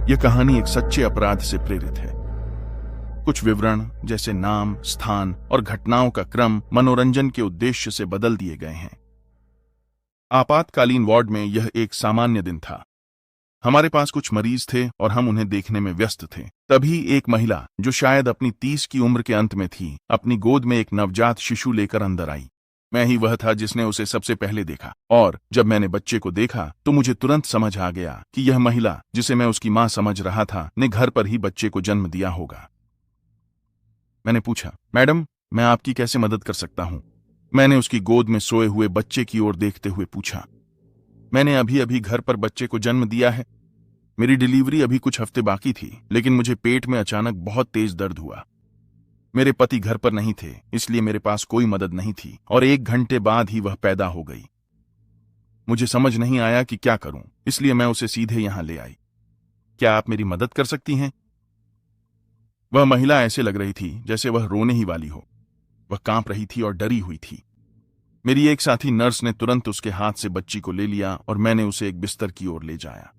यह कहानी एक सच्चे अपराध से प्रेरित है। कुछ विवरण जैसे नाम, स्थान और घटनाओं का क्रम मनोरंजन के उद्देश्य से बदल दिए गए हैं। आपातकालीन वार्ड में यह एक सामान्य दिन था। हमारे पास कुछ मरीज थे और हम उन्हें देखने में व्यस्त थे। तभी एक महिला, जो शायद अपनी 30 की उम्र के अंत में थी, अपनी गोद में एक नवजात शिशु लेकर अंदर आई। मैं ही वह था जिसने उसे सबसे पहले देखा, और जब मैंने बच्चे को देखा तो मुझे तुरंत समझ आ गया कि यह महिला, जिसे मैं उसकी मां समझ रहा था, ने घर पर ही बच्चे को जन्म दिया होगा। मैंने पूछा, मैडम, मैं आपकी कैसे मदद कर सकता हूं? मैंने उसकी गोद में सोए हुए बच्चे की ओर देखते हुए पूछा। मैंने अभी अभी घर पर बच्चे को जन्म दिया है। मेरी डिलीवरी अभी कुछ हफ्ते बाकी थी, लेकिन मुझे पेट में अचानक बहुत तेज दर्द हुआ। मेरे पति घर पर नहीं थे, इसलिए मेरे पास कोई मदद नहीं थी, और 1 घंटे बाद ही वह पैदा हो गई। मुझे समझ नहीं आया कि क्या करूं, इसलिए मैं उसे सीधे यहां ले आई। क्या आप मेरी मदद कर सकती हैं? वह महिला ऐसे लग रही थी जैसे वह रोने ही वाली हो। वह कांप रही थी और डरी हुई थी। मेरी एक साथी नर्स ने तुरंत उसके हाथ से बच्ची को ले लिया और मैंने उसे एक बिस्तर की ओर ले जाया।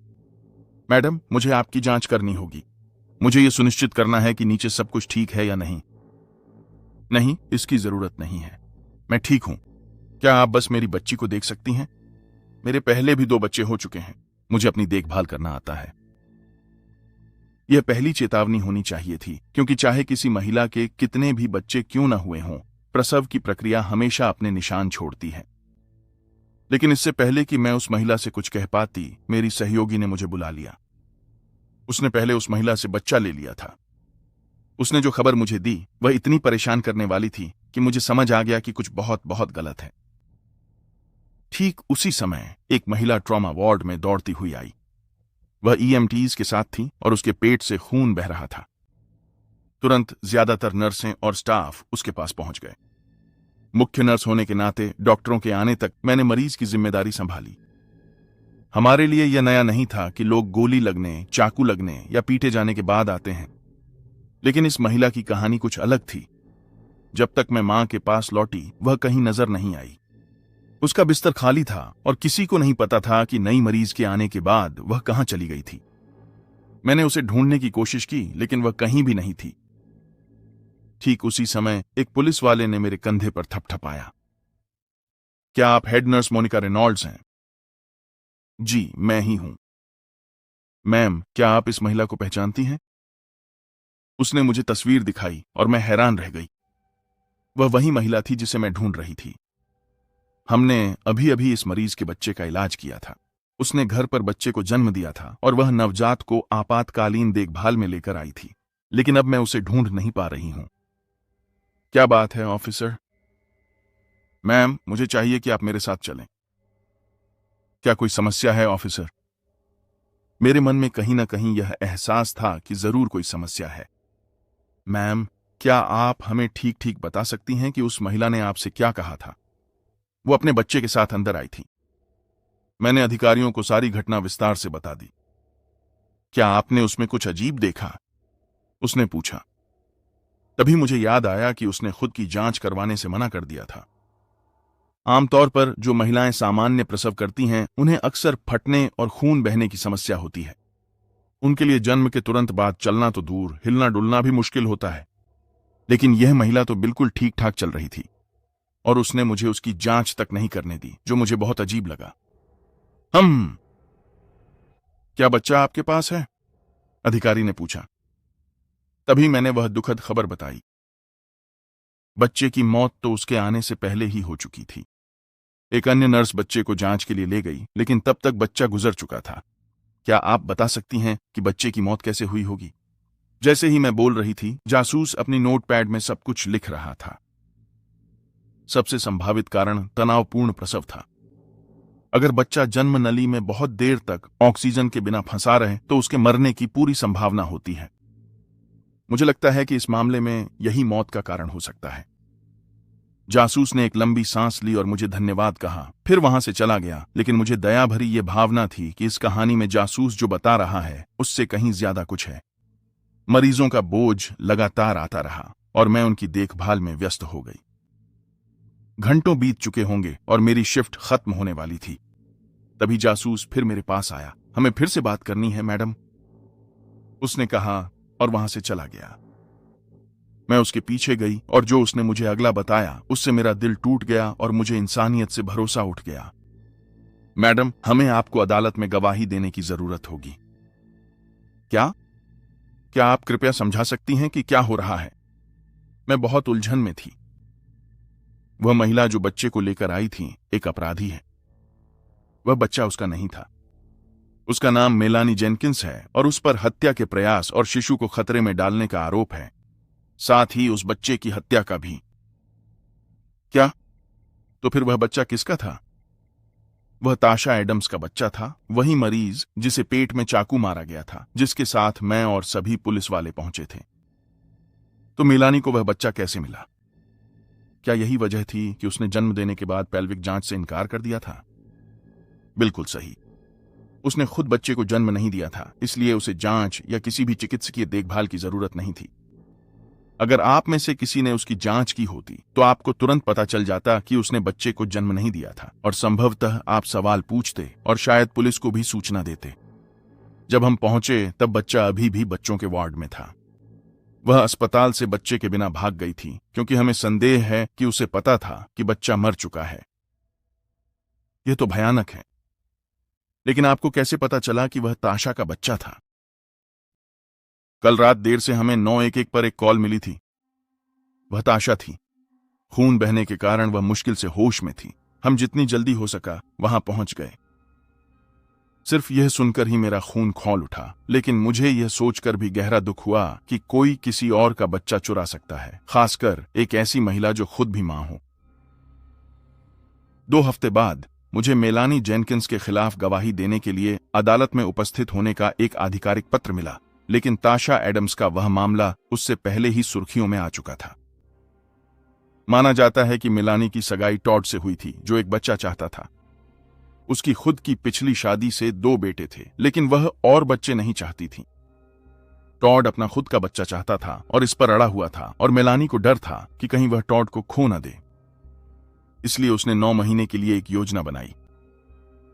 मैडम, मुझे आपकी जांच करनी होगी। मुझे यह सुनिश्चित करना है कि नीचे सब कुछ ठीक है या नहीं। नहीं, इसकी जरूरत नहीं है। मैं ठीक हूं। क्या आप बस मेरी बच्ची को देख सकती हैं? मेरे पहले भी 2 बच्चे हो चुके हैं। मुझे अपनी देखभाल करना आता है। यह पहली चेतावनी होनी चाहिए थी, क्योंकि चाहे किसी महिला के कितने भी बच्चे क्यों न हुए हों, प्रसव की प्रक्रिया हमेशा अपने निशान छोड़ती है। लेकिन इससे पहले कि मैं उस महिला से कुछ कह पाती, मेरी सहयोगी ने मुझे बुला लिया। उसने पहले उस महिला से बच्चा ले लिया था। उसने जो खबर मुझे दी वह इतनी परेशान करने वाली थी कि मुझे समझ आ गया कि कुछ बहुत बहुत गलत है। ठीक उसी समय एक महिला ट्रॉमा वार्ड में दौड़ती हुई आई। वह EMTs के साथ थी और उसके पेट से खून बह रहा था। तुरंत ज्यादातर नर्सें और स्टाफ उसके पास पहुंच गए। मुख्य नर्स होने के नाते डॉक्टरों के आने तक मैंने मरीज की जिम्मेदारी संभाली। हमारे लिए यह नया नहीं था कि लोग गोली लगने, चाकू लगने या पीटे जाने के बाद आते हैं, लेकिन इस महिला की कहानी कुछ अलग थी। जब तक मैं मां के पास लौटी, वह कहीं नजर नहीं आई। उसका बिस्तर खाली था और किसी को नहीं पता था कि नई मरीज के आने के बाद वह कहां चली गई थी। मैंने उसे ढूंढने की कोशिश की, लेकिन वह कहीं भी नहीं थी। ठीक उसी समय एक पुलिस वाले ने मेरे कंधे पर थपथपाया। क्या आप हेड नर्स मोनिका रेनॉल्ड्स हैं? जी, मैं ही हूं। मैम, क्या आप इस महिला को पहचानती हैं? उसने मुझे तस्वीर दिखाई और मैं हैरान रह गई। वह वही महिला थी जिसे मैं ढूंढ रही थी। हमने अभी अभी इस मरीज के बच्चे का इलाज किया था। उसने घर पर बच्चे को जन्म दिया था और वह नवजात को आपातकालीन देखभाल में लेकर आई थी, लेकिन अब मैं उसे ढूंढ नहीं पा रही हूं। क्या बात है ऑफिसर? मैम, मुझे चाहिए कि आप मेरे साथ चलें। क्या कोई समस्या है ऑफिसर? मेरे मन में कहीं ना कहीं यह एहसास था कि जरूर कोई समस्या है। मैम, क्या आप हमें ठीक ठीक बता सकती हैं कि उस महिला ने आपसे क्या कहा था? वो अपने बच्चे के साथ अंदर आई थी। मैंने अधिकारियों को सारी घटना विस्तार से बता दी। क्या आपने उसमें कुछ अजीब देखा? उसने पूछा। तभी मुझे याद आया कि उसने खुद की जांच करवाने से मना कर दिया था। आमतौर पर जो महिलाएं सामान्य प्रसव करती हैं, उन्हें अक्सर फटने और खून बहने की समस्या होती है। उनके लिए जन्म के तुरंत बाद चलना तो दूर, हिलना डुलना भी मुश्किल होता है। लेकिन यह महिला तो बिल्कुल ठीक ठाक चल रही थी, और उसने मुझे उसकी जांच तक नहीं करने दी, जो मुझे बहुत अजीब लगा। क्या बच्चा आपके पास है? अधिकारी ने पूछा। तभी मैंने वह दुखद खबर बताई। बच्चे की मौत तो उसके आने से पहले ही हो चुकी थी। एक अन्य नर्स बच्चे को जांच के लिए ले गई, लेकिन तब तक बच्चा गुजर चुका था। क्या आप बता सकती हैं कि बच्चे की मौत कैसे हुई होगी? जैसे ही मैं बोल रही थी, जासूस अपनी नोटपैड में सब कुछ लिख रहा था। सबसे संभावित कारण तनावपूर्ण प्रसव था। अगर बच्चा जन्म नली में बहुत देर तक ऑक्सीजन के बिना फंसा रहे तो उसके मरने की पूरी संभावना होती है। मुझे लगता है कि इस मामले में यही मौत का कारण हो सकता है। जासूस ने एक लंबी सांस ली और मुझे धन्यवाद कहा, फिर वहां से चला गया। लेकिन मुझे दया भरी यह भावना थी कि इस कहानी में जासूस जो बता रहा है उससे कहीं ज्यादा कुछ है। मरीजों का बोझ लगातार आता रहा और मैं उनकी देखभाल में व्यस्त हो गई। घंटों बीत चुके होंगे और मेरी शिफ्ट खत्म होने वाली थी। तभी जासूस फिर मेरे पास आया। हमें फिर से बात करनी है मैडम। उसने कहा और वहां से चला गया। मैं उसके पीछे गई और जो उसने मुझे अगला बताया उससे मेरा दिल टूट गया और मुझे इंसानियत से भरोसा उठ गया। मैडम, हमें आपको अदालत में गवाही देने की जरूरत होगी। क्या क्या आप कृपया समझा सकती हैं कि क्या हो रहा है? मैं बहुत उलझन में थी। वह महिला जो बच्चे को लेकर आई थी एक अपराधी है। वह बच्चा उसका नहीं था। उसका नाम मेलानी जेनकिंस है और उस पर हत्या के प्रयास और शिशु को खतरे में डालने का आरोप है, साथ ही उस बच्चे की हत्या का भी। क्या? तो फिर वह बच्चा किसका था? वह ताशा एडम्स का बच्चा था, वही मरीज जिसे पेट में चाकू मारा गया था, जिसके साथ मैं और सभी पुलिस वाले पहुंचे थे। तो मेलानी को वह बच्चा कैसे मिला? क्या यही वजह थी कि उसने जन्म देने के बाद पेल्विक जांच से इनकार कर दिया था? बिल्कुल सही। उसने खुद बच्चे को जन्म नहीं दिया था, इसलिए उसे जांच या किसी भी चिकित्सकीय देखभाल की जरूरत नहीं थी। अगर आप में से किसी ने उसकी जांच की होती तो आपको तुरंत पता चल जाता कि उसने बच्चे को जन्म नहीं दिया था और संभवतः आप सवाल पूछते और शायद पुलिस को भी सूचना देते। जब हम पहुंचे तब बच्चा अभी भी बच्चों के वार्ड में था। वह अस्पताल से बच्चे के बिना भाग गई थी क्योंकि हमें संदेह है कि उसे पता था कि बच्चा मर चुका है। यह तो भयानक है। लेकिन आपको कैसे पता चला कि वह ताशा का बच्चा था? कल रात देर से हमें 911 पर एक कॉल मिली थी। वह ताशा थी। खून बहने के कारण वह मुश्किल से होश में थी। हम जितनी जल्दी हो सका वहां पहुंच गए। सिर्फ यह सुनकर ही मेरा खून खौल उठा, लेकिन मुझे यह सोचकर भी गहरा दुख हुआ कि कोई किसी और का बच्चा चुरा सकता है, खासकर एक ऐसी महिला जो खुद भी मां हो। 2 हफ्ते बाद मुझे मेलानी जेनकिंस के खिलाफ गवाही देने के लिए अदालत में उपस्थित होने का एक आधिकारिक पत्र मिला, लेकिन ताशा एडम्स का वह मामला उससे पहले ही सुर्खियों में आ चुका था। माना जाता है कि मेलानी की सगाई टॉड से हुई थी, जो एक बच्चा चाहता था। उसकी खुद की पिछली शादी से 2 बेटे थे, लेकिन वह और बच्चे नहीं चाहती थी। टॉड अपना खुद का बच्चा चाहता था और इस पर अड़ा हुआ था, और मेलानी को डर था कि कहीं वह टॉड को खो न दे। इसलिए उसने 9 महीने के लिए एक योजना बनाई।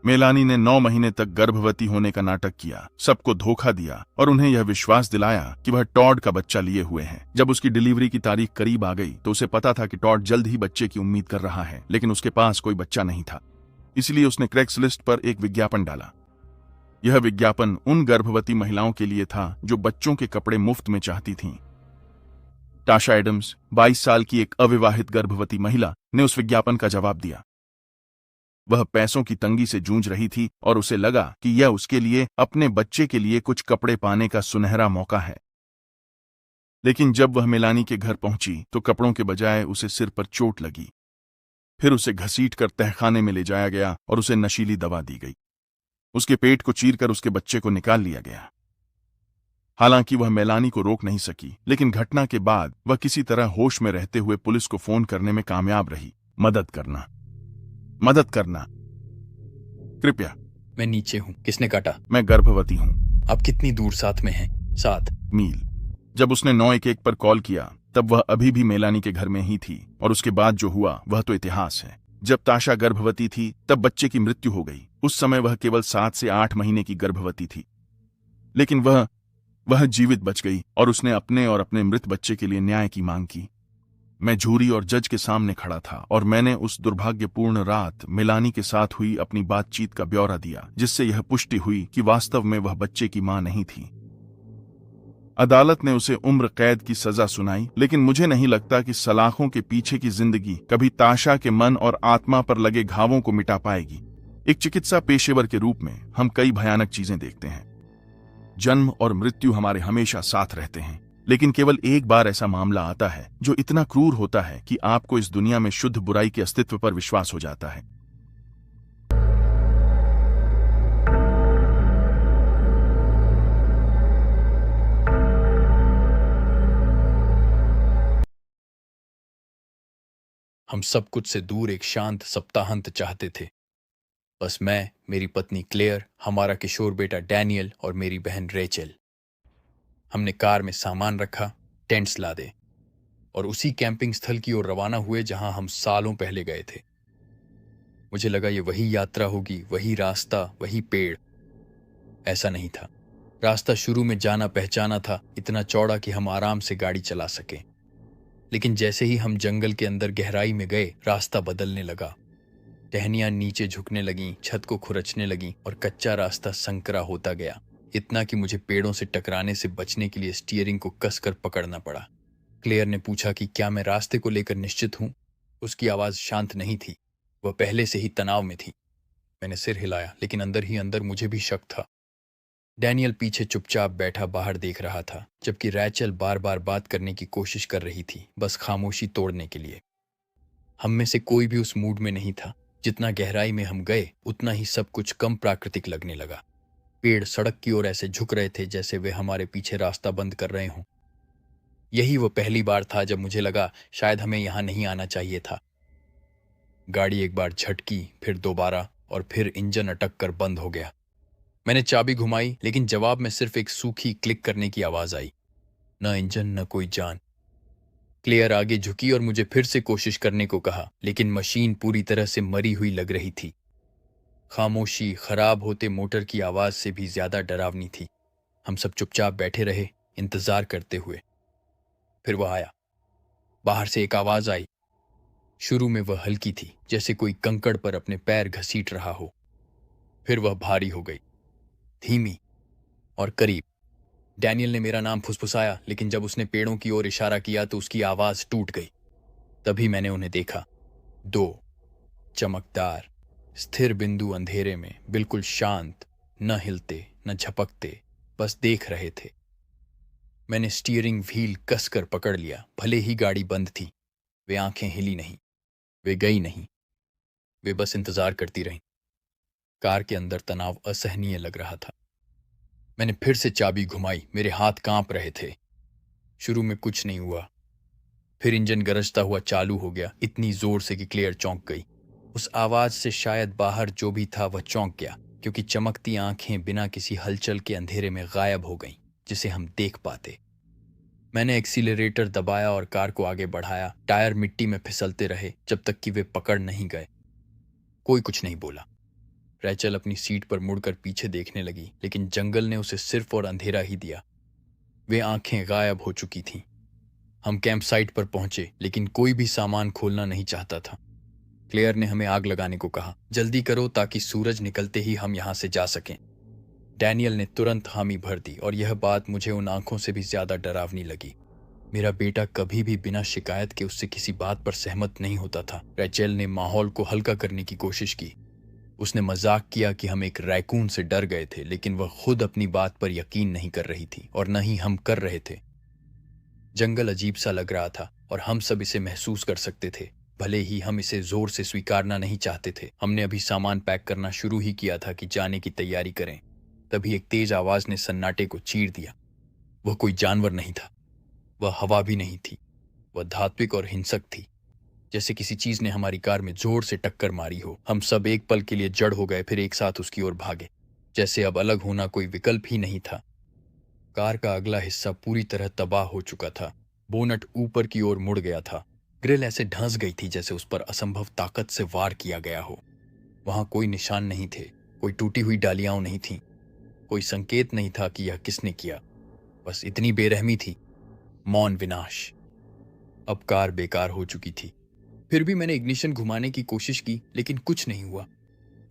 मेलानी ने 9 महीने तक गर्भवती होने का नाटक किया, सबको धोखा दिया और उन्हें यह विश्वास दिलाया कि वह टॉड का बच्चा लिए हुए है। जब उसकी डिलीवरी की तारीख करीब आ गई तो उसे पता था कि टॉड जल्द ही बच्चे की उम्मीद कर रहा है, लेकिन उसके पास कोई बच्चा नहीं था। इसलिए उसने क्रेग्सलिस्ट पर एक विज्ञापन डाला। यह विज्ञापन उन गर्भवती महिलाओं के लिए था जो बच्चों के कपड़े मुफ्त में चाहती थीं। ताशा एडम्स, 22 साल की एक अविवाहित गर्भवती महिला, ने उस विज्ञापन का जवाब दिया। वह पैसों की तंगी से जूझ रही थी और उसे लगा कि यह उसके लिए अपने बच्चे के लिए कुछ कपड़े पाने का सुनहरा मौका है। लेकिन जब वह मेलानी के घर पहुंची तो कपड़ों के बजाय उसे सिर पर चोट लगी। फिर उसे घसीटकर तहखाने में ले जाया गया और उसे नशीली दवा दी गई। उसके पेट को चीरकर उसके बच्चे को निकाल लिया गया। हालांकि वह मेलानी को रोक नहीं सकी, लेकिन घटना के बाद वह किसी तरह होश में रहते हुए पुलिस को फोन करने में कामयाब रही। मदद करना, मदद करना, कृपया। मैं नीचे हूँ। किसने काटा? मैं गर्भवती हूँ। आप कितनी दूर साथ में हैं? 7 मील। जब उसने 911 पर कॉल किया तब वह अभी भी मेलानी के घर में ही थी, और उसके बाद जो हुआ वह तो इतिहास है। जब ताशा गर्भवती थी तब बच्चे की मृत्यु हो गई। उस समय वह केवल 7 से 8 महीने की गर्भवती थी, लेकिन वह जीवित बच गई और उसने अपने और अपने मृत बच्चे के लिए न्याय की मांग की। मैं जूरी और जज के सामने खड़ा था और मैंने उस दुर्भाग्यपूर्ण रात मेलानी के साथ हुई अपनी बातचीत का ब्यौरा दिया, जिससे यह पुष्टि हुई कि वास्तव में वह बच्चे की मां नहीं थी। अदालत ने उसे उम्र कैद की सजा सुनाई, लेकिन मुझे नहीं लगता कि सलाखों के पीछे की जिंदगी कभी ताशा के मन और आत्मा पर लगे घावों को मिटा पाएगी। एक चिकित्सा पेशेवर के रूप में हम कई भयानक चीजें देखते हैं। जन्म और मृत्यु हमारे हमेशा साथ रहते हैं, लेकिन केवल एक बार ऐसा मामला आता है जो इतना क्रूर होता है कि आपको इस दुनिया में शुद्ध बुराई के अस्तित्व पर विश्वास हो जाता है। हम सब कुछ से दूर एक शांत सप्ताहांत चाहते थे। बस मैं, मेरी पत्नी क्लेयर, हमारा किशोर बेटा डैनियल और मेरी बहन रेचल। हमने कार में सामान रखा, टेंट्स लादे और उसी कैंपिंग स्थल की ओर रवाना हुए जहां हम सालों पहले गए थे। मुझे लगा ये वही यात्रा होगी, वही रास्ता, वही पेड़। ऐसा नहीं था। रास्ता शुरू में जाना पहचाना था, इतना चौड़ा कि हम आराम से गाड़ी चला सकें। लेकिन जैसे ही हम जंगल के अंदर गहराई में गए, रास्ता बदलने लगा। टहनियां नीचे झुकने लगीं, छत को खुरचने लगीं और कच्चा रास्ता संकरा होता गया, इतना कि मुझे पेड़ों से टकराने से बचने के लिए स्टीयरिंग को कसकर पकड़ना पड़ा। क्लेयर ने पूछा कि क्या मैं रास्ते को लेकर निश्चित हूं। उसकी आवाज़ शांत नहीं थी, वह पहले से ही तनाव में थी। मैंने सिर हिलाया, लेकिन अंदर ही अंदर मुझे भी शक था। डैनियल पीछे चुपचाप बैठा बाहर देख रहा था, जबकि रैचल बार बार बात करने की कोशिश कर रही थी, बस खामोशी तोड़ने के लिए। हम में से कोई भी उस मूड में नहीं था। जितना गहराई में हम गए, उतना ही सब कुछ कम प्राकृतिक लगने लगा। पेड़ सड़क की ओर ऐसे झुक रहे थे जैसे वे हमारे पीछे रास्ता बंद कर रहे हों। यही वो पहली बार था जब मुझे लगा शायद हमें यहां नहीं आना चाहिए था। गाड़ी एक बार झटकी, फिर दोबारा, और फिर इंजन अटक कर बंद हो गया। मैंने चाबी घुमाई, लेकिन जवाब में सिर्फ एक सूखी क्लिक करने की आवाज आई। न इंजन, न कोई जान। क्लेयर आगे झुकी और मुझे फिर से कोशिश करने को कहा, लेकिन मशीन पूरी तरह से मरी हुई लग रही थी। खामोशी खराब होते मोटर की आवाज से भी ज्यादा डरावनी थी। हम सब चुपचाप बैठे रहे, इंतजार करते हुए। फिर वह आया। बाहर से एक आवाज आई। शुरू में वह हल्की थी, जैसे कोई कंकड़ पर अपने पैर घसीट रहा हो। फिर वह भारी हो गई, धीमी और करीब। डैनियल ने मेरा नाम फुसफुसाया, लेकिन जब उसने पेड़ों की ओर इशारा किया तो उसकी आवाज टूट गई। तभी मैंने उन्हें देखा। दो चमकदार, स्थिर बिंदु अंधेरे में, बिल्कुल शांत, न हिलते न झपकते, बस देख रहे थे। मैंने स्टीयरिंग व्हील कसकर पकड़ लिया, भले ही गाड़ी बंद थी। वे आंखें हिली नहीं, वे गई नहीं, वे बस इंतजार करती रहीं। कार के अंदर तनाव असहनीय लग रहा था। मैंने फिर से चाबी घुमाई, मेरे हाथ कांप रहे थे। शुरू में कुछ नहीं हुआ, फिर इंजन गरजता हुआ चालू हो गया, इतनी जोर से कि क्लेयर चौंक गई। उस आवाज से शायद बाहर जो भी था वह चौंक गया, क्योंकि चमकती आंखें बिना किसी हलचल के अंधेरे में गायब हो गईं, जिसे हम देख पाते। मैंने एक्सीलरेटर दबाया और कार को आगे बढ़ाया। टायर मिट्टी में फिसलते रहे जब तक कि वे पकड़ नहीं गए। कोई कुछ नहीं बोला। रैचल अपनी सीट पर मुड़कर पीछे देखने लगी, लेकिन जंगल ने उसे सिर्फ और अंधेरा ही दिया। वे आंखें गायब हो चुकी थीं। हम कैंप साइट पर पहुंचे, लेकिन कोई भी सामान खोलना नहीं चाहता था। क्लेयर ने हमें आग लगाने को कहा, जल्दी करो ताकि सूरज निकलते ही हम यहां से जा सकें। डैनियल ने तुरंत हामी भर दी, और यह बात मुझे उन आंखों से भी ज्यादा डरावनी लगी। मेरा बेटा कभी भी बिना शिकायत के उससे किसी बात पर सहमत नहीं होता था। रैचल ने माहौल को हल्का करने की कोशिश की। उसने मजाक किया कि हम एक रैकून से डर गए थे, लेकिन वह खुद अपनी बात पर यकीन नहीं कर रही थी, और न ही हम कर रहे थे। जंगल अजीब सा लग रहा था, और हम सब इसे महसूस कर सकते थे, भले ही हम इसे जोर से स्वीकारना नहीं चाहते थे। हमने अभी सामान पैक करना शुरू ही किया था कि जाने की तैयारी करें। तभी एक तेज आवाज ने सन्नाटे को चीर दिया। वह कोई जानवर नहीं था, वह हवा भी नहीं थी, वह धात्विक और हिंसक थी, जैसे किसी चीज ने हमारी कार में जोर से टक्कर मारी हो। हम सब एक पल के लिए जड़ हो गए, फिर एक साथ उसकी ओर भागे, जैसे अब अलग होना कोई विकल्प ही नहीं था। कार का अगला हिस्सा पूरी तरह तबाह हो चुका था। बोनट ऊपर की ओर मुड़ गया था। ग्रिल ऐसे ढंस गई थी जैसे उस पर असंभव ताकत से वार किया गया हो। वहां कोई निशान नहीं थे, कोई टूटी हुई डालियां नहीं थीं, कोई संकेत नहीं था कि यह किसने किया। बस इतनी बेरहमी थी, मौन विनाश। अब कार बेकार हो चुकी थी। फिर भी मैंने इग्निशन घुमाने की कोशिश की, लेकिन कुछ नहीं हुआ।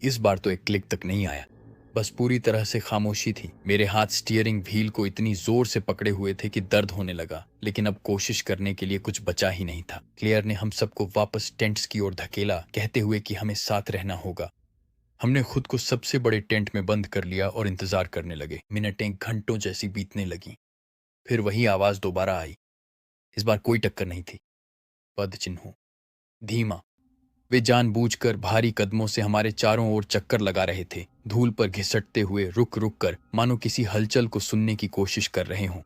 इस बार तो एक क्लिक तक नहीं आया, बस पूरी तरह से खामोशी थी। मेरे हाथ स्टीयरिंग व्हील को इतनी जोर से पकड़े हुए थे कि दर्द होने लगा, लेकिन अब कोशिश करने के लिए कुछ बचा ही नहीं था। क्लेयर ने हम सबको वापस टेंट्स की ओर धकेला, कहते हुए कि हमें साथ रहना होगा। हमने खुद को सबसे बड़े टेंट में बंद कर लिया और इंतजार करने लगे। मिनटें घंटों जैसी बीतने लगीं। फिर वही आवाज दोबारा आई। इस बार कोई टक्कर नहीं थी। पद चिन्हों, धीमा। वे जानबूझकर भारी कदमों से हमारे चारों ओर चक्कर लगा रहे थे, धूल पर घिसटते हुए, रुक रुक कर, मानो किसी हलचल को सुनने की कोशिश कर रहे हों।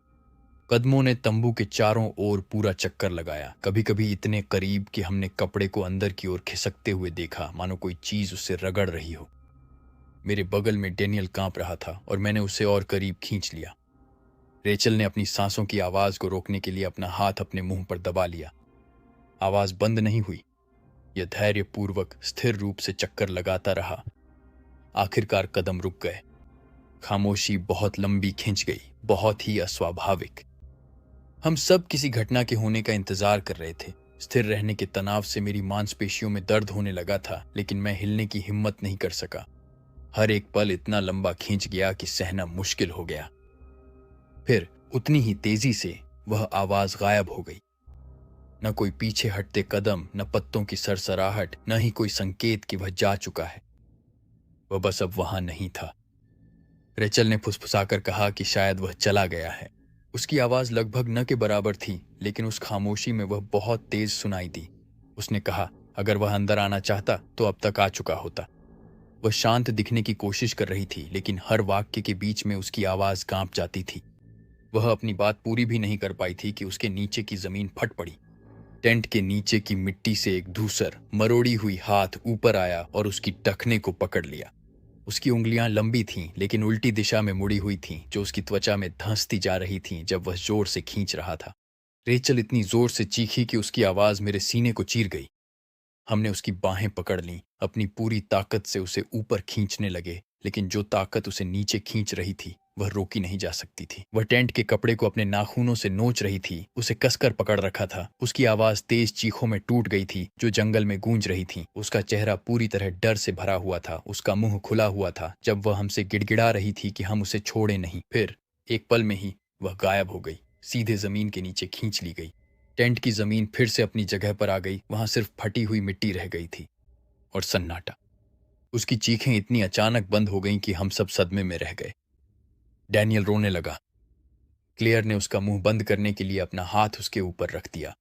कदमों ने तंबू के चारों ओर पूरा चक्कर लगाया, कभी कभी इतने करीब कि हमने कपड़े को अंदर की ओर खिसकते हुए देखा, मानो कोई चीज उससे रगड़ रही हो। मेरे बगल में डेनियल कांप रहा था और मैंने उसे और करीब खींच लिया। रेचल ने अपनी सांसों की आवाज को रोकने के लिए अपना हाथ अपने मुंह पर दबा लिया। आवाज बंद नहीं हुई। यह धैर्यपूर्वक स्थिर रूप से चक्कर लगाता रहा। आखिरकार कदम रुक गए। खामोशी बहुत लंबी खिंच गई, बहुत ही अस्वाभाविक। हम सब किसी घटना के होने का इंतजार कर रहे थे। स्थिर रहने के तनाव से मेरी मांसपेशियों में दर्द होने लगा था, लेकिन मैं हिलने की हिम्मत नहीं कर सका। हर एक पल इतना लंबा खींच गया कि सहना मुश्किल हो गया। फिर उतनी ही तेजी से वह आवाज गायब हो गई। न कोई पीछे हटते कदम, न पत्तों की सरसराहट, न ही कोई संकेत कि वह जा चुका है। वह बस अब वहां नहीं था। रेचल ने फुसफुसाकर कहा कि शायद वह चला गया है। उसकी आवाज लगभग न के बराबर थी, लेकिन उस खामोशी में वह बहुत तेज सुनाई दी। उसने कहा, अगर वह अंदर आना चाहता तो अब तक आ चुका होता। वह शांत दिखने की कोशिश कर रही थी, लेकिन हर वाक्य के बीच में उसकी आवाज कांप जाती थी। वह अपनी बात पूरी भी नहीं कर पाई थी कि उसके नीचे की जमीन फट पड़ी। टेंट के नीचे की मिट्टी से एक धूसर, मरोड़ी हुई हाथ ऊपर आया और उसकी टखने को पकड़ लिया। उसकी उंगलियां लंबी थीं, लेकिन उल्टी दिशा में मुड़ी हुई थीं, जो उसकी त्वचा में धंसती जा रही थीं जब वह जोर से खींच रहा था। रेचल इतनी जोर से चीखी कि उसकी आवाज मेरे सीने को चीर गई। हमने उसकी बाहें पकड़ लीं, अपनी पूरी ताकत से उसे ऊपर खींचने लगे, लेकिन जो ताकत उसे नीचे खींच रही थी वह रोकी नहीं जा सकती थी। वह टेंट के कपड़े को अपने नाखूनों से नोच रही थी, उसे कसकर पकड़ रखा था। उसकी आवाज तेज चीखों में टूट गई थी, जो जंगल में गूंज रही थी। उसका चेहरा पूरी तरह डर से भरा हुआ था, उसका मुंह खुला हुआ था जब वह हमसे गिड़गिड़ा रही थी कि हम उसे छोड़े नहीं। फिर एक पल में ही वह गायब हो गई, सीधे जमीन के नीचे खींच ली गई। टेंट की जमीन फिर से अपनी जगह पर आ गई। वहां सिर्फ फटी हुई मिट्टी रह गई थी और सन्नाटा। उसकी चीखें इतनी अचानक बंद हो गईं कि हम सब सदमे में रह गए। डैनियल रोने लगा। क्लेयर ने उसका मुंह बंद करने के लिए अपना हाथ उसके ऊपर रख दिया।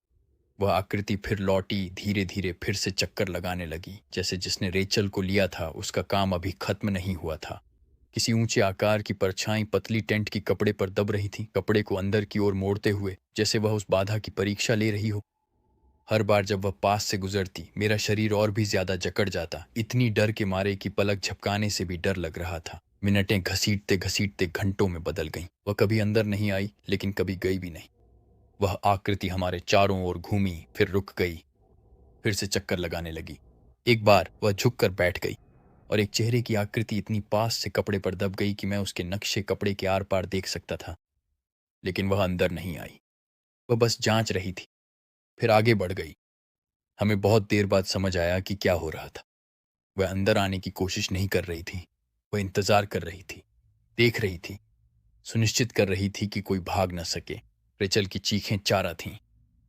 वह आकृति फिर लौटी, धीरे धीरे फिर से चक्कर लगाने लगी, जैसे जिसने रेचल को लिया था उसका काम अभी खत्म नहीं हुआ था। किसी ऊंचे आकार की परछाई पतली टेंट की कपड़े पर दब रही थी, कपड़े को अंदर की ओर मोड़ते हुए, जैसे वह उस बाधा की परीक्षा ले रही हो। हर बार जब वह पास से गुजरती, मेरा शरीर और भी ज्यादा जकड़ जाता, इतनी डर के मारे कि पलक झपकाने से भी डर लग रहा था। मिनटें घसीटते घसीटते घंटों में बदल गईं। वह कभी अंदर नहीं आई, लेकिन कभी गई भी नहीं। वह आकृति हमारे चारों ओर घूमी, फिर रुक गई, फिर से चक्कर लगाने लगी। एक बार वह झुककर बैठ गई और एक चेहरे की आकृति इतनी पास से कपड़े पर दब गई कि मैं उसके नक्शे कपड़े के आर पार देख सकता था। लेकिन वह अंदर नहीं आई, वह बस जांच रही थी, फिर आगे बढ़ गई। हमें बहुत देर बाद समझ आया कि क्या हो रहा था। वह अंदर आने की कोशिश नहीं कर रही थी, वह इंतजार कर रही थी, देख रही थी, सुनिश्चित कर रही थी कि कोई भाग न सके। रेचल की चीखें चारा थीं,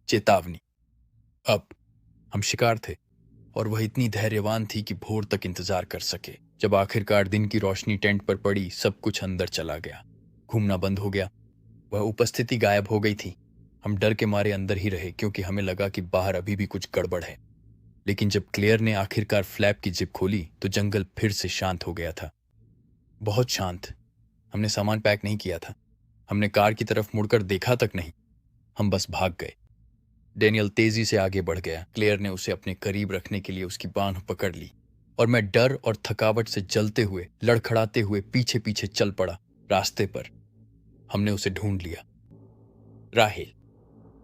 चेतावनी। अब हम शिकार थे और वह इतनी धैर्यवान थी कि भोर तक इंतजार कर सके। जब आखिरकार दिन की रोशनी टेंट पर पड़ी, सब कुछ अंदर चला गया। घूमना बंद हो गया, वह उपस्थिति गायब हो गई थी। हम डर के मारे अंदर ही रहे, क्योंकि हमें लगा कि बाहर अभी भी कुछ गड़बड़ है। लेकिन जब क्लेयर ने आखिरकार फ्लैप की जिप खोली तो जंगल फिर से शांत हो गया था, बहुत शांत। हमने सामान पैक नहीं किया था, हमने कार की तरफ मुड़कर देखा तक नहीं, हम बस भाग गए। डेनियल तेजी से आगे बढ़ गया। क्लेयर ने उसे अपने करीब रखने के लिए उसकी बांह पकड़ ली और मैं डर और थकावट से जलते हुए, लड़खड़ाते हुए पीछे पीछे चल पड़ा। रास्ते पर हमने उसे ढूंढ लिया। राहेल।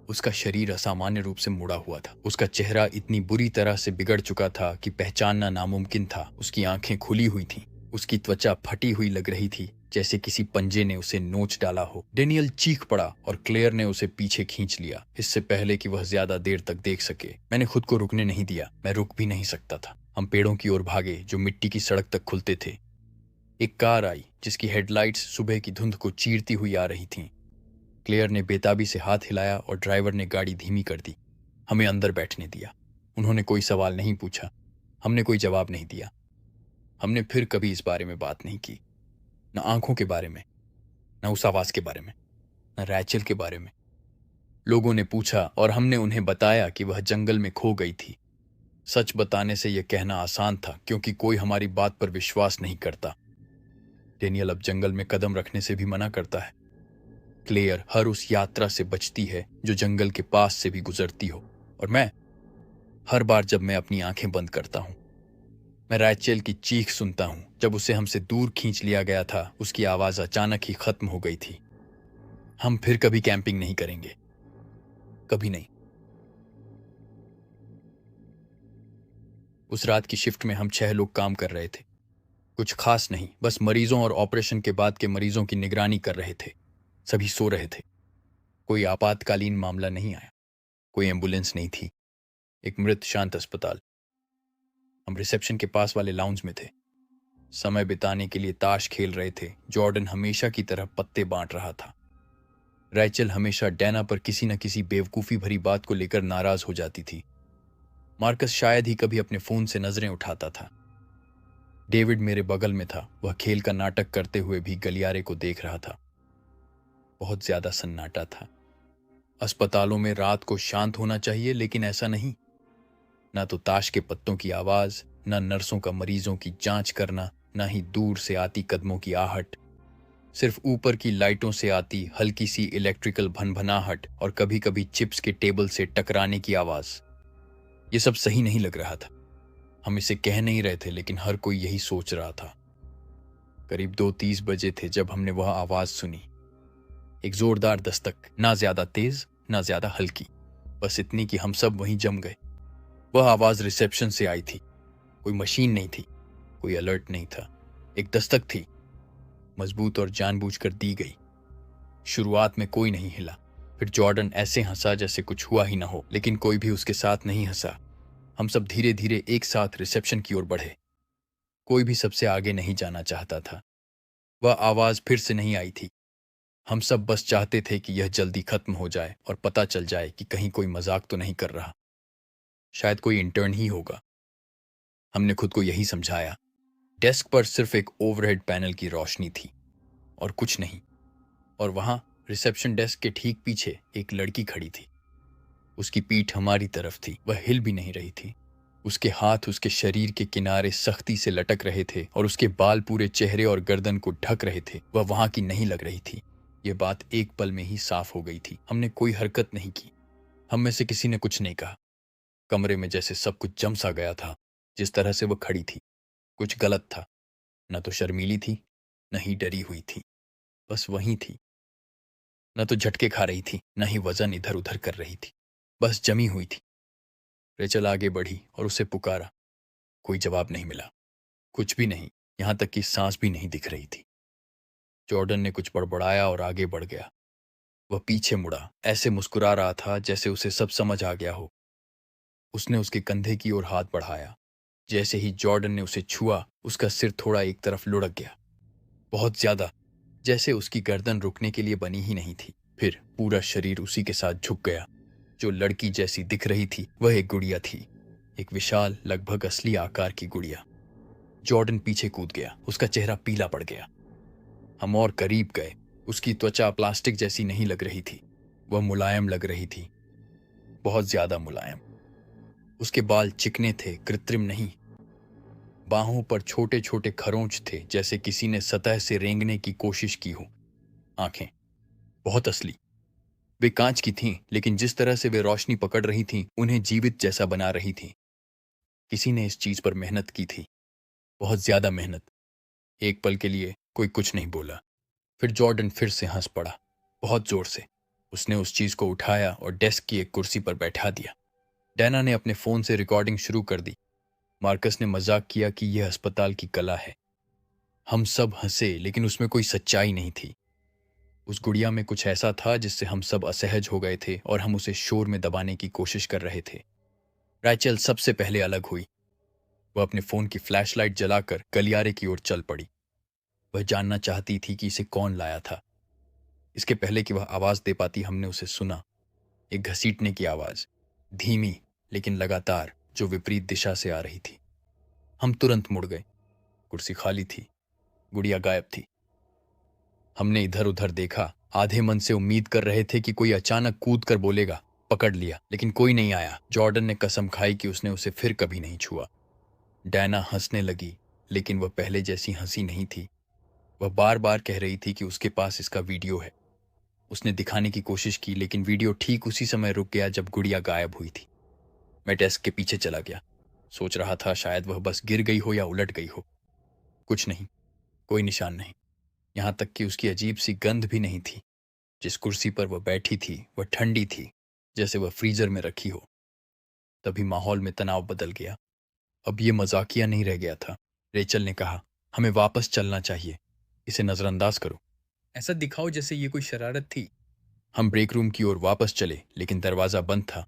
उसका शरीर असामान्य रूप से मुड़ा हुआ था। उसका चेहरा इतनी बुरी तरह से बिगड़ चुका था कि पहचानना नामुमकिन था। उसकी आंखें खुली हुई थीं, उसकी त्वचा फटी हुई लग रही थी, जैसे किसी पंजे ने उसे नोच डाला हो। डेनियल चीख पड़ा और क्लेयर ने उसे पीछे खींच लिया, इससे पहले कि वह ज्यादा देर तक देख सके। मैंने खुद को रुकने नहीं दिया, मैं रुक भी नहीं सकता था। हम पेड़ों की ओर भागे जो मिट्टी की सड़क तक खुलते थे। एक कार आई जिसकी हेडलाइट्स सुबह की धुंध को चीरती हुई आ रही थीं। क्लेयर ने बेताबी से हाथ हिलाया और ड्राइवर ने गाड़ी धीमी कर दी। हमें अंदर बैठने दिया। उन्होंने कोई सवाल नहीं पूछा, हमने कोई जवाब नहीं दिया। हमने फिर कभी इस बारे में बात नहीं की, न आंखों के बारे में, न उस आवाज के बारे में, न रैचल के बारे में। लोगों ने पूछा और हमने उन्हें बताया कि वह जंगल में खो गई थी। सच बताने से यह कहना आसान था, क्योंकि कोई हमारी बात पर विश्वास नहीं करता। डेनियल अब जंगल में कदम रखने से भी मना करता है। क्लेयर हर उस यात्रा से बचती है जो जंगल के पास से भी गुजरती हो, और मैं हर बार जब मैं अपनी आंखें बंद करता हूं, मैं रैचल की चीख सुनता हूं। जब उसे हमसे दूर खींच लिया गया था, उसकी आवाज अचानक ही खत्म हो गई थी। हम फिर कभी कैंपिंग नहीं करेंगे, कभी नहीं। उस रात की शिफ्ट में हम 6 लोग काम कर रहे थे। कुछ खास नहीं, बस मरीजों और ऑपरेशन के बाद के मरीजों की निगरानी कर रहे थे। सभी सो रहे थे। कोई आपातकालीन मामला नहीं आया, कोई एम्बुलेंस नहीं थी। एक मृत शांत अस्पताल। हम रिसेप्शन के पास वाले लाउंज में थे। समय बिताने के लिए ताश खेल रहे थे। जॉर्डन हमेशा की तरह पत्ते बांट रहा था। रैचल हमेशा डैना पर किसी न किसी बेवकूफ़ी भरी बात को लेकर नाराज हो जाती थी। मार्कस शायद ही कभी अपने फोन से नजरें उठाता था। डेविड मेरे बगल में था। वह खेल का नाटक करते हुए भी गलियारे को देख रहा था। बहुत ज्यादा सन्नाटा था। अस्पतालों में रात को शांत होना चाहिए, लेकिन ऐसा नहीं। ना तो ताश के पत्तों की आवाज, ना नर्सों का मरीजों की जांच करना, ना ही दूर से आती कदमों की आहट। सिर्फ ऊपर की लाइटों से आती हल्की सी इलेक्ट्रिकल भनभनाहट और कभी कभी चिप्स के टेबल से टकराने की आवाज। ये सब सही नहीं लग रहा था। हम इसे कह नहीं रहे थे, लेकिन हर कोई यही सोच रहा था। करीब 2:30 बजे थे जब हमने वह आवाज सुनी। एक जोरदार दस्तक, ना ज्यादा तेज ना ज्यादा हल्की, बस इतनी कि हम सब वहीं जम गए। वह आवाज रिसेप्शन से आई थी। कोई मशीन नहीं थी, कोई अलर्ट नहीं था। एक दस्तक थी, मजबूत और जानबूझकर दी गई। शुरुआत में कोई नहीं हिला। फिर जॉर्डन ऐसे हंसा जैसे कुछ हुआ ही ना हो, लेकिन कोई भी उसके साथ नहीं हंसा। हम सब धीरे धीरे एक साथ रिसेप्शन की ओर बढ़े। कोई भी सबसे आगे नहीं जाना चाहता था। वह आवाज फिर से नहीं आई थी। हम सब बस चाहते थे कि यह जल्दी खत्म हो जाए और पता चल जाए कि कहीं कोई मजाक तो नहीं कर रहा। शायद कोई इंटर्न ही होगा, हमने खुद को यही समझाया। डेस्क पर सिर्फ एक ओवरहेड पैनल की रोशनी थी और कुछ नहीं। और वहां रिसेप्शन डेस्क के ठीक पीछे एक लड़की खड़ी थी। उसकी पीठ हमारी तरफ थी। वह हिल भी नहीं रही थी। उसके हाथ उसके शरीर के किनारे सख्ती से लटक रहे थे और उसके बाल पूरे चेहरे और गर्दन को ढक रहे थे। वह वहां की नहीं लग रही थी। यह बात एक पल में ही साफ हो गई थी। हमने कोई हरकत नहीं की। हम में से किसी ने कुछ नहीं कहा। कमरे में जैसे सब कुछ जम सा गया था। जिस तरह से वह खड़ी थी, कुछ गलत था। न तो शर्मीली थी, न ही डरी हुई थी, बस वहीं थी। न तो झटके खा रही थी, न ही वजन इधर उधर कर रही थी, बस जमी हुई थी। रेचल आगे बढ़ी और उसे पुकारा। कोई जवाब नहीं मिला, कुछ भी नहीं, यहां तक कि सांस भी नहीं दिख रही थी। जॉर्डन ने कुछ बड़बड़ाया और आगे बढ़ गया। वह पीछे मुड़ा, ऐसे मुस्कुरा रहा था जैसे उसे सब समझ आ गया हो। उसने उसके कंधे की ओर हाथ बढ़ाया। जैसे ही जॉर्डन ने उसे छुआ, उसका सिर थोड़ा एक तरफ लुढ़क गया, बहुत ज्यादा, जैसे उसकी गर्दन रुकने के लिए बनी ही नहीं थी। फिर पूरा शरीर उसी के साथ झुक गया। जो लड़की जैसी दिख रही थी वह एक गुड़िया थी, एक विशाल, लगभग असली आकार की गुड़िया। जॉर्डन पीछे कूद गया। उसका चेहरा पीला पड़ गया। हम और करीब गए। उसकी त्वचा प्लास्टिक जैसी नहीं लग रही थी, वह मुलायम लग रही थी, बहुत ज्यादा मुलायम। उसके बाल चिकने थे, कृत्रिम नहीं। बाहों पर छोटे छोटे खरोंच थे, जैसे किसी ने सतह से रेंगने की कोशिश की हो। आंखें बहुत असली। वे कांच की थीं, लेकिन जिस तरह से वे रोशनी पकड़ रही थीं, उन्हें जीवित जैसा बना रही थीं। किसी ने इस चीज पर मेहनत की थी, बहुत ज्यादा मेहनत। एक पल के लिए कोई कुछ नहीं बोला। फिर जॉर्डन फिर से हंस पड़ा, बहुत जोर से। उसने उस चीज को उठाया और डेस्क की एक कुर्सी पर बैठा दिया। डैना ने अपने फोन से रिकॉर्डिंग शुरू कर दी। मार्कस ने मजाक किया कि यह अस्पताल की कला है। हम सब हंसे, लेकिन उसमें कोई सच्चाई नहीं थी। उस गुड़िया में कुछ ऐसा था जिससे हम सब असहज हो गए थे और हम उसे शोर में दबाने की कोशिश कर रहे थे। रैचल सबसे पहले अलग हुई। वह अपने फोन की फ्लैशलाइट जलाकर गलियारे की ओर चल पड़ी। वह जानना चाहती थी कि इसे कौन लाया था। इसके पहले कि वह आवाज दे पाती, हमने उसे सुना। एक घसीटने की आवाज, धीमी लेकिन लगातार, जो विपरीत दिशा से आ रही थी। हम तुरंत मुड़ गए। कुर्सी खाली थी, गुड़िया गायब थी। हमने इधर उधर देखा, आधे मन से उम्मीद कर रहे थे कि कोई अचानक कूद कर बोलेगा, पकड़ लिया, लेकिन कोई नहीं आया। जॉर्डन ने कसम खाई कि उसने उसे फिर कभी नहीं छुआ। डैना हंसने लगी, लेकिन वह पहले जैसी हंसी नहीं थी। वह बार बार कह रही थी कि उसके पास इसका वीडियो है। उसने दिखाने की कोशिश की, लेकिन वीडियो ठीक उसी समय रुक गया जब गुड़िया गायब हुई थी। मैं डेस्क के पीछे चला गया। सोच रहा था शायद वह बस गिर गई हो या उलट गई हो। कुछ नहीं, कोई निशान नहीं, यहां तक कि उसकी अजीब सी गंध भी नहीं थी। जिस कुर्सी पर वह बैठी थी वह ठंडी थी, जैसे वह फ्रीजर में रखी हो। तभी माहौल में तनाव बदल गया। अब यह मजाकिया नहीं रह गया था। रेचल ने कहा, हमें वापस चलना चाहिए, इसे नजरअंदाज करो, ऐसा दिखाओ जैसे ये कोई शरारत थी। हम ब्रेक रूम की ओर वापस चले, लेकिन दरवाजा बंद था,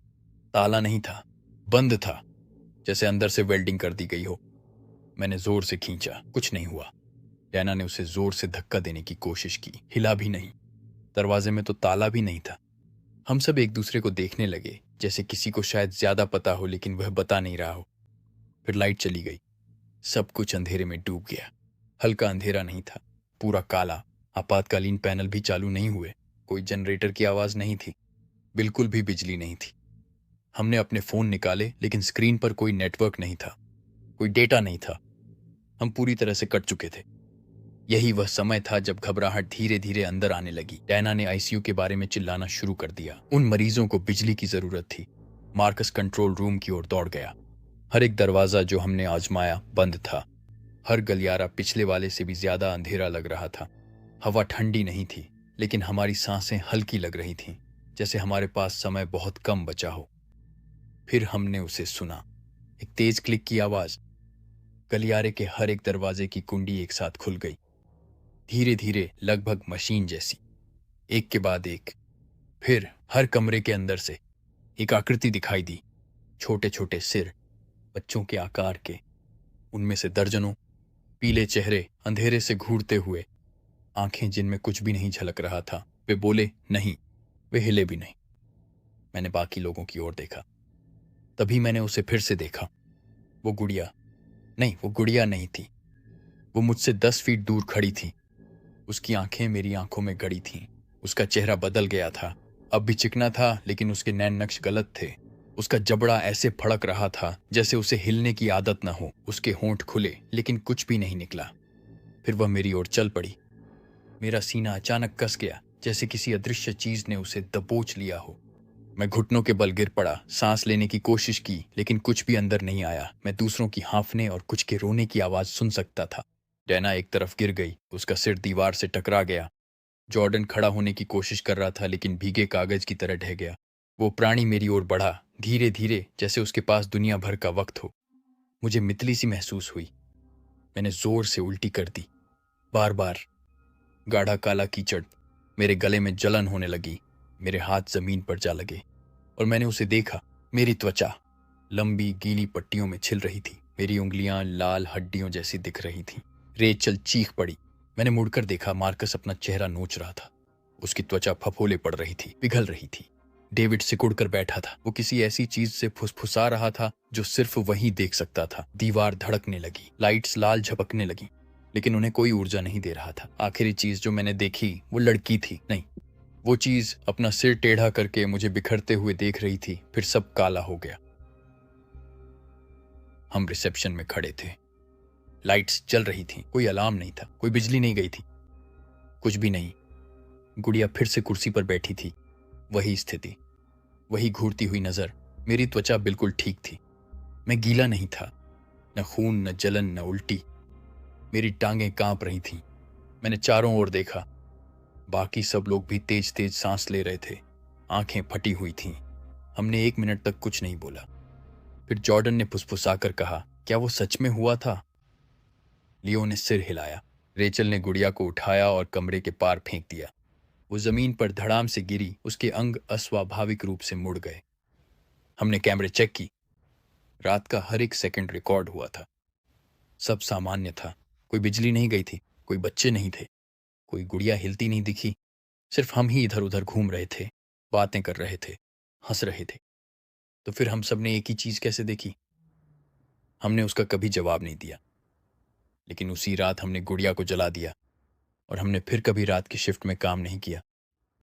ताला नहीं था, बंद था, जैसे अंदर से वेल्डिंग कर दी गई हो। मैंने जोर से खींचा, कुछ नहीं हुआ। डैना ने उसे जोर से धक्का देने की कोशिश की, हिला भी नहीं। दरवाजे में तो ताला भी नहीं था। हम सब एक दूसरे को देखने लगे, जैसे किसी को शायद ज्यादा पता हो लेकिन वह बता नहीं रहा हो। फिर लाइट चली गई, सब कुछ अंधेरे में डूब गया। हल्का अंधेरा नहीं था, पूरा काला। आपातकालीन पैनल भी चालू नहीं हुए, कोई जनरेटर की आवाज नहीं थी, बिल्कुल भी बिजली नहीं थी। हमने अपने फोन निकाले, लेकिन स्क्रीन पर कोई नेटवर्क नहीं था, कोई डेटा नहीं था। हम पूरी तरह से कट चुके थे। यही वह समय था जब घबराहट धीरे धीरे अंदर आने लगी। डैना ने आईसीयू के बारे में चिल्लाना शुरू कर दिया। उन मरीजों को बिजली की जरूरत थी। मार्कस कंट्रोल रूम की ओर दौड़ गया। हर एक दरवाजा जो हमने आजमाया बंद था। हर गलियारा पिछले वाले से भी ज्यादा अंधेरा लग रहा था। हवा ठंडी नहीं थी, लेकिन हमारी सांसें हल्की लग रही थीं, जैसे हमारे पास समय बहुत कम बचा हो। फिर हमने उसे सुना, एक तेज क्लिक की आवाज। गलियारे के हर एक दरवाजे की कुंडी एक साथ खुल गई, धीरे धीरे, लगभग मशीन जैसी, एक के बाद एक। फिर हर कमरे के अंदर से एक आकृति दिखाई दी, छोटे छोटे सिर, बच्चों के आकार के, उनमें से दर्जनों, पीले चेहरे अंधेरे से घूरते हुए, आंखें जिनमें कुछ भी नहीं झलक रहा था। वे बोले नहीं, वे हिले भी नहीं। मैंने बाकी लोगों की ओर देखा। तभी मैंने उसे फिर से देखा। वो गुड़िया नहीं थी। वो मुझसे 10 फीट दूर खड़ी थी। उसकी आंखें मेरी आंखों में गड़ी थीं। उसका चेहरा बदल गया था, अब भी चिकना था, लेकिन उसके नैन नक्श गलत थे। उसका जबड़ा ऐसे फड़क रहा था जैसे उसे हिलने की आदत न हो। उसके होंठ खुले, लेकिन कुछ भी नहीं निकला। फिर वह मेरी ओर चल पड़ी। मेरा सीना अचानक कस गया, जैसे किसी अदृश्य चीज ने उसे दबोच लिया हो। मैं घुटनों के बल गिर पड़ा, सांस लेने की कोशिश की, लेकिन कुछ भी अंदर नहीं आया। मैं दूसरों की हांफने और कुछ के रोने की आवाज सुन सकता था। डैना एक तरफ गिर गई, उसका सिर दीवार से टकरा गया। जॉर्डन खड़ा होने की कोशिश कर रहा था, लेकिन भीगे कागज की तरह ढह गया। वो प्राणी मेरी ओर बढ़ा, धीरे धीरे, जैसे उसके पास दुनिया भर का वक्त हो। मुझे मितली सी महसूस हुई। मैंने जोर से उल्टी कर दी, बार बार। गाढ़ा काला कीचड़, मेरे गले में जलन होने लगी। मेरे हाथ जमीन पर जा लगे और मैंने उसे देखा। मेरी त्वचा लंबी गीली पट्टियों में छिल रही थी। मेरी उंगलियां लाल हड्डियों जैसी दिख रही थीं। रेचल चीख पड़ी। मैंने मुड़कर देखा, मार्कस अपना चेहरा नोच रहा था। उसकी त्वचा फफोले पड़ रही थी, पिघल रही थी। डेविड सिकुड़ कर बैठा था। वो किसी ऐसी चीज से फुसफुसा रहा था जो सिर्फ वही देख सकता था। दीवार धड़कने लगी, लाइट्स लाल झपकने लगी, लेकिन उन्हें कोई ऊर्जा नहीं दे रहा था। आखिरी चीज जो मैंने देखी वो लड़की थी। नहीं, वो चीज अपना सिर टेढ़ा करके मुझे बिखरते हुए देख रही थी। फिर सब काला हो गया। हम रिसेप्शन में खड़े थे। लाइट्स जल रही थी, कोई अलार्म नहीं था, कोई बिजली नहीं गई थी, कुछ भी नहीं। गुड़िया फिर से कुर्सी पर बैठी थी, वही स्थिति, वही घूरती हुई नजर। मेरी त्वचा बिल्कुल ठीक थी। मैं गीला नहीं था, न खून, न जलन, न उल्टी। मेरी टांगें कांप रही थीं। मैंने चारों ओर देखा। बाकी सब लोग भी तेज तेज सांस ले रहे थे, आंखें फटी हुई थीं। हमने 1 मिनट तक कुछ नहीं बोला। फिर जॉर्डन ने फुसफुसाकर कहा, क्या वो सच में हुआ था? लियो ने सिर हिलाया। रेचल ने गुड़िया को उठाया और कमरे के पार फेंक दिया। वो जमीन पर धड़ाम से गिरी, उसके अंग अस्वाभाविक रूप से मुड़ गए। हमने कैमरे चेक की। रात का हर एक सेकंड रिकॉर्ड हुआ था। सब सामान्य था, कोई बिजली नहीं गई थी, कोई बच्चे नहीं थे, कोई गुड़िया हिलती नहीं दिखी। सिर्फ हम ही इधर उधर घूम रहे थे, बातें कर रहे थे, हंस रहे थे। तो फिर हम सब ने एक ही चीज कैसे देखी? हमने उसका कभी जवाब नहीं दिया। लेकिन उसी रात हमने गुड़िया को जला दिया और हमने फिर कभी रात की शिफ्ट में काम नहीं किया।